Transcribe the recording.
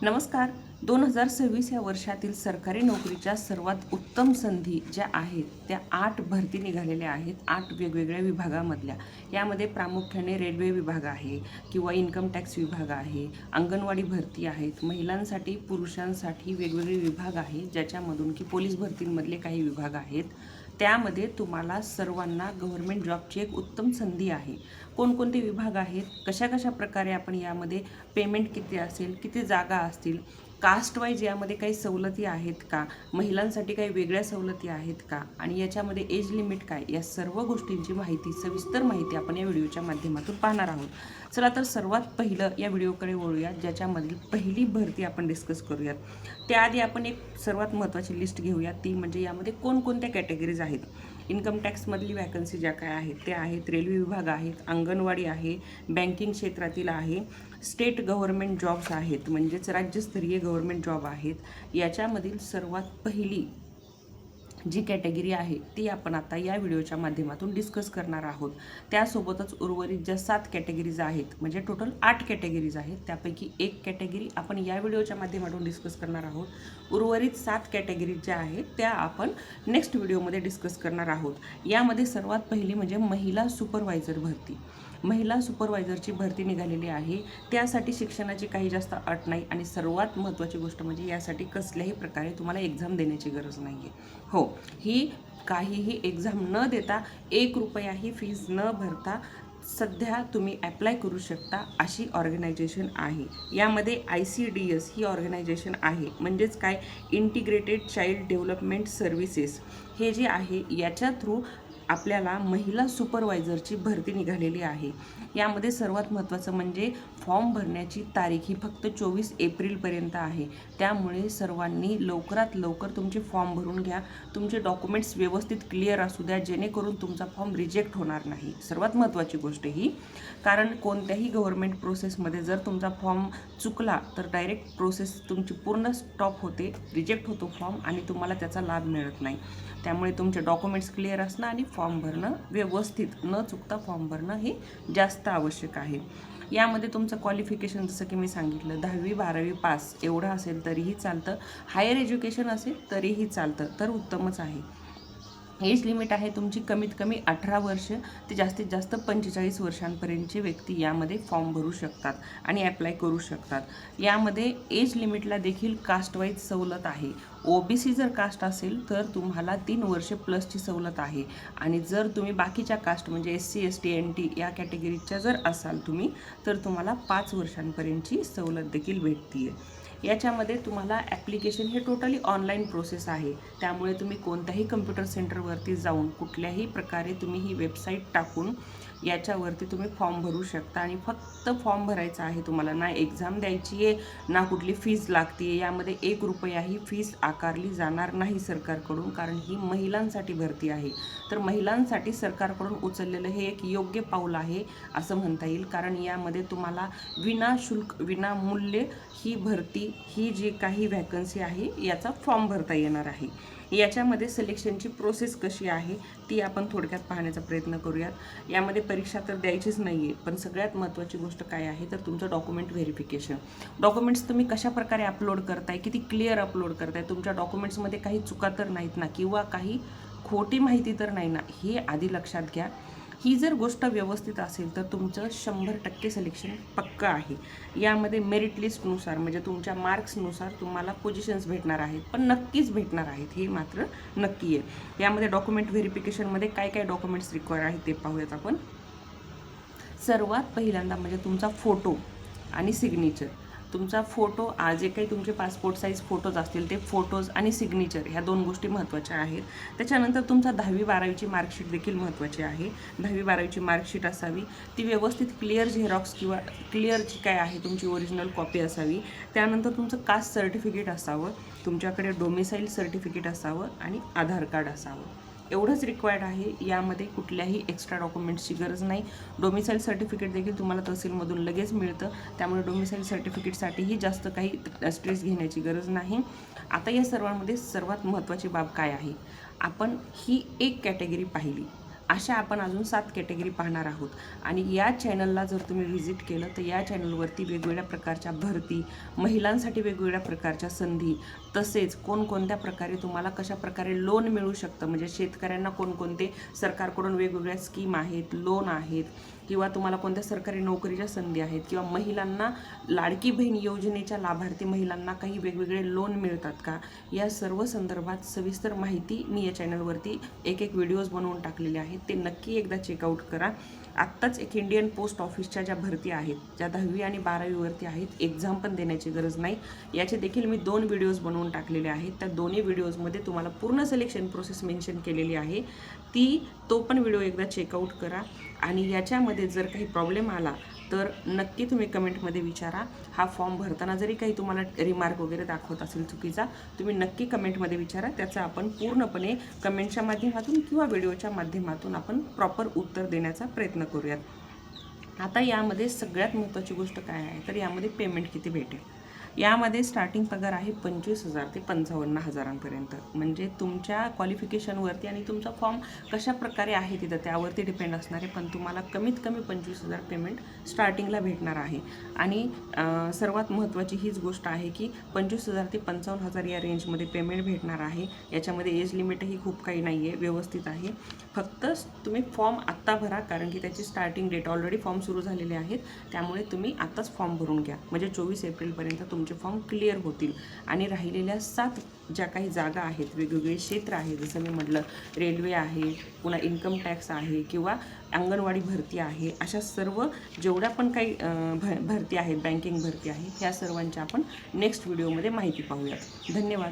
नमस्कार. 2026 या वर्षातील सरकारी नोकरीच्या सर्वात उत्तम संधी ज्या आहेत त्या 8 भरती निघालेल्या आहेत, 8 वेगवेगळ्या विभागामधल्या. यामध्ये प्रामुख्याने रेल्वे विभाग आहे किंवा इन्कम टॅक्स विभाग आहे, अंगणवाडी भरती आहेत, महिलांसाठी पुरुषांसाठी वेगवेगळे विभाग आहेत, ज्याच्यामधून की पोलीस भरतींमधले काही विभाग आहेत. त्यामध्ये तुम्हाला सर्वांना गव्हर्नमेंट जॉबची एक उत्तम संधी आहे. कोणकोणते विभाग आहेत, कशा कशा प्रकारे आपण यामध्ये पेमेंट किती असेल, किती जागा असतील, कास्ट वाईज यामध्ये काही सवलती आहेत का, महिलांसाठी काही वेगळ्या सवलती आहेत का, आणि याच्यामध्ये एज लिमिट काय, या सर्व गोष्टींची माहिती, सविस्तर माहिती आपण या व्हिडिओच्या माध्यमातून पाहणार आहोत. चला तर सर्वात पहिलं या व्हिडिओकडे वळूयात, ज्याच्यामधील पहिली भरती आपण डिस्कस करूयात. त्याआधी आपण एक सर्वात महत्त्वाची लिस्ट घेऊयात, ती म्हणजे यामध्ये कोणकोणत्या कॅटेगरीज आहेत. इन्कम टॅक्समधली वॅकन्सी ज्या काय आहेत त्या आहेत, रेल्वे विभाग आहेत, अंगणवाडी आहे, बँकिंग क्षेत्रातील आहे, स्टेट गव्हर्नमेंट जॉब्स आहेत, म्हणजेच राज्यस्तरीय गव्हर्नमेंट जॉब आहेत. याच्यामधील सर्वात पहिली जी कॅटेगरी आहे ती आपण आता या व्हिडिओच्या माध्यमातून डिस्कस करणार आहोत. त्यासोबतच उर्वरित ज्या 7 कॅटेगरीज आहेत, म्हणजे टोटल 8 कॅटेगरीज आहेत, त्यापैकी एक कॅटेगरी आपण या व्हिडिओच्या माध्यमातून डिस्कस करणार आहोत. उर्वरित 7 कॅटेगरीज ज्या आहेत त्या आपण नेक्स्ट व्हिडिओमध्ये डिस्कस करणार आहोत. यामध्ये सर्वात पहिली म्हणजे महिला सुपरवायझर भरती. महिला सुपरवायझरची भरती निघालेली आहे. त्यासाठी शिक्षणाची काही जास्त अट नाही, आणि सर्वात महत्त्वाची गोष्ट म्हणजे यासाठी कसल्याही प्रकारे तुम्हाला एक्झाम देण्याची गरज नाही आहे. हो, ही काहीही एक्झाम न देता, 1 रुपयाही फीज न भरता सध्या तुम्ही ॲप्लाय करू शकता अशी ऑर्गनायझेशन आहे. यामध्ये ICDS ही ऑर्गनायझेशन आहे, म्हणजेच काय, इंटिग्रेटेड चाइल्ड डेव्हलपमेंट सर्व्हिसेस, हे जे आहे याच्या थ्रू आपल्याला महिला सुपरवायझरची भरती निघालेली आहे. यामध्ये सर्वात महत्त्वाचं म्हणजे फॉर्म भरण्याची तारीख ही फक्त 24 एप्रिलपर्यंत आहे. त्यामुळे सर्वांनी लवकरात लवकर तुमचे फॉर्म भरून घ्या. तुमचे डॉक्युमेंट्स व्यवस्थित क्लिअर असू द्या, जेणेकरून तुमचा फॉर्म रिजेक्ट होणार नाही. सर्वात महत्त्वाची गोष्ट ही, कारण कोणत्याही गव्हर्नमेंट प्रोसेसमध्ये जर तुमचा फॉर्म चुकला तर डायरेक्ट प्रोसेस तुमची पूर्ण स्टॉप होते, रिजेक्ट होतो फॉर्म, आणि तुम्हाला त्याचा लाभ मिळत नाही. त्यामुळे तुमचे डॉक्युमेंट्स क्लिअर असणं आणि फॉर्म भरणं व्यवस्थित न चुकता फॉर्म भरणं हे जास्त आवश्यक आहे. यामध्ये तुमचं क्वालिफिकेशन जसं की मी सांगितलं 10वी 12वी पास एवढं असेल तरीही चालतं, हायर एज्युकेशन असेल तरीही चालतं, तर उत्तमच आहे. एज लिमिट आहे तुमची कमीत कमी 18 वर्ष ते जास्तीत जास्त 45 वर्षांपर्यंतची व्यक्ती यामध्ये फॉर्म भरू शकतात आणि ॲप्लाय करू शकतात. यामध्ये एज लिमिटला देखील कास्टवाईज सवलत आहे. OBC जर कास्ट असेल तर तुम्हाला 3 वर्ष प्लसची सवलत आहे, आणि जर तुम्ही बाकीच्या कास्ट म्हणजे SC ST NT या कॅटेगरीच्या जर असाल तुम्ही, तर तुम्हाला 5 वर्षांपर्यंतची सवलत देखील भेटते. याच्यामध्ये तुम्हाला ॲप्लिकेशन हे टोटली ऑनलाईन प्रोसेस आहे. त्यामुळे तुम्ही कोणत्याही कम्प्युटर सेंटरवरती जाऊन कुठल्याही प्रकारे तुम्ही ही वेबसाईट टाकून याच्यावरती तुम्ही फॉर्म भरू शकता, आणि फक्त फॉर्म भरायचा आहे तुम्हाला. ना एक्झाम द्यायची आहे, ना कुठली फीज लागते. यामध्ये 1 रुपयाही फीज आकारली जाणार नाही सरकारकडून, कारण ही महिलांसाठी भरती आहे. तर महिलांसाठी सरकारकडून उचललेलं हे एक योग्य पाऊल आहे असं म्हणता येईल, कारण यामध्ये तुम्हाला विनाशुल्क विनामूल्य ही भरती, ही जी काही व्हॅकन्सी आहे याचा फॉर्म भरता येणार आहे. याच्यामध्ये सिलेक्शनची प्रोसेस कशी आहे ती आपण थोडक्यात पाहण्याचा प्रयत्न करूयात. यामध्ये परीक्षा तर द्यायचीच नाही आहे, पण सगळ्यात महत्त्वाची गोष्ट काय आहे तर तुमचं डॉक्युमेंट व्हेरिफिकेशन. डॉक्युमेंट्स तुम्ही कशा प्रकारे अपलोड करताय, किती क्लिअर अपलोड करताय, तुमच्या डॉक्युमेंट्समध्ये काही चुका तर नाहीत ना, किंवा काही खोटी माहिती तर नाही ना, हे आधी लक्षात घ्या. ही जर गोष्ट व्यवस्थित असेल तर तुमचं 100% सिलेक्शन पक्का आहे. यामध्ये मेरिट लिस्टनुसार म्हणजे तुमच्या मार्क्सनुसार तुम्हाला पोझिशन्स भेटणार आहेत, पण नक्कीच भेटणार आहेत, हे मात्र नक्की आहे. यामध्ये डॉक्युमेंट व्हेरिफिकेशनमध्ये काय काय डॉक्युमेंट्स रिक्वायर आहेत ते पाहूयात आपण. सर्वात पहिल्यांदा म्हणजे तुमचा फोटो आणि सिग्नेचर. तुमचा फोटो, जे काही तुमचे पासपोर्ट साईज फोटोज असतील ते फोटोज आणि सिग्नेचर ह्या 2 गोष्टी महत्त्वाच्या आहेत. त्याच्यानंतर तुमचा 10वी 12वीची मार्कशीट देखील महत्त्वाची आहे. 10वी 12वीची मार्कशीट असावी, ती व्यवस्थित क्लिअर झेरॉक्स किंवा क्लिअर जी काय आहे तुमची ओरिजिनल कॉपी असावी. त्यानंतर तुमचं कास्ट सर्टिफिकेट असावं, तुमच्याकडे डोमिसाईल सर्टिफिकेट असावं, आणि आधार कार्ड असावं. एवढंच रिक्वायर्ड आहे. यामध्ये कुठल्याही एक्स्ट्रा डॉक्युमेंट्सची गरज नाही. डोमिसाईल सर्टिफिकेट देखील तुम्हाला तहसीलमधून लगेच मिळतं, त्यामुळे डोमिसाईल सर्टिफिकेटसाठीही जास्त काही स्ट्रेस घेण्याची गरज नाही. आता या सर्वांमध्ये सर्वात महत्त्वाची बाब काय आहे, आपण ही एक कॅटेगरी पाहिली. अशा आपण अजून 7 कॅटेगरी पाहणार आहोत. आणि या चॅनलला जर तुम्ही व्हिजिट केलं तर या चॅनलवरती वेगवेगळ्या प्रकारच्या भरती, महिलांसाठी वेगवेगळ्या प्रकारच्या संधी, तसेच कोणकोणत्या प्रकारे तुम्हाला कशा प्रकारे लोन मिळू शकतं, म्हणजे शेतकऱ्यांना कोणकोणते सरकारकडून वेगवेगळ्या स्कीम आहेत, लोन आहेत, किंवा तुम्हाला कोणत्या सरकारी नोकरीच्या संधी आहेत, किंवा महिलांना लाडकी बहीण योजनेच्या लाभार्थी महिलांना काही वेगवेगळे लोन मिळतात का, या सर्व संदर्भात सविस्तर माहिती मी या चॅनलवरती एक व्हिडिओज बनवून टाकलेले आहेत. ते नक्की एकदा चेकआउट करा. आत्ताच एक इंडियन पोस्ट ऑफिसच्या ज्या भरती आहेत, ज्या 10वी आणि 12वीवरती आहेत, एक्झाम पण देण्याची गरज नाही, याचे देखील मी 2 व्हिडिओज बनवून टाकलेले आहेत. त्या दोन्ही व्हिडिओजमध्ये तुम्हाला पूर्ण सिलेक्शन प्रोसेस मेन्शन केलेली आहे. तो पण व्हिडिओ एकदा चेकआउट करा. आणि याच्यामध्ये जर काही प्रॉब्लेम आला तर नक्की तुम्ही कमेंटमध्ये विचारा. हा फॉर्म भरताना जरी काही तुम्हाला रिमार्क वगैरे दाखवत असेल चुकीचा, तुम्ही नक्की कमेंटमध्ये विचारा. त्याचं आपण पूर्णपणे कमेंटच्या माध्यमातून किंवा व्हिडिओच्या माध्यमातून आपण प्रॉपर उत्तर देण्याचा प्रयत्न करूयात. आता यामध्ये सगळ्यात महत्त्वाची गोष्ट काय आहे, तर यामध्ये पेमेंट किती भेटेल. यामध्ये स्टार्टिंग पगार आहे 25,000 ते 55,000पर्यंत. म्हणजे तुमच्या क्वालिफिकेशनवरती आणि तुमचा फॉर्म कशा प्रकारे आहे तिथं त्यावरती डिपेंड असणार आहे. पण तुम्हाला कमीत कमी 25,000 पेमेंट स्टार्टिंगला भेटणार आहे. आणि सर्वात महत्त्वाची हीच गोष्ट आहे की 25,000 ते 55,000 या रेंजमध्ये पेमेंट भेटणार आहे. याच्यामध्ये एज लिमिटही खूप काही नाही आहे, व्यवस्थित आहे. फक्त तुम्ही फॉर्म आत्ता भरा, कारण की त्याची स्टार्टिंग डेट ऑलरेडी फॉर्म सुरू झालेले आहेत. त्यामुळे तुम्ही आत्ताच फॉर्म भरून घ्या, म्हणजे 24 एप्रिलपर्यंत तुमचे फॉर्म क्लिअर होतील. आणि राहिलेल्या 7 ज्या काही जागा आहेत, वेगवेगळे क्षेत्र आहेत, जसं मी म्हटलं रेल्वे आहे, पुन्हा इन्कम टॅक्स आहे, किंवा अंगणवाडी भरती आहे, अशा सर्व जेवढ्या पण काही भरती आहेत, बँकिंग भरती आहे, ह्या सर्वांच्या आपण नेक्स्ट व्हिडिओमध्ये माहिती पाहूयात. धन्यवाद.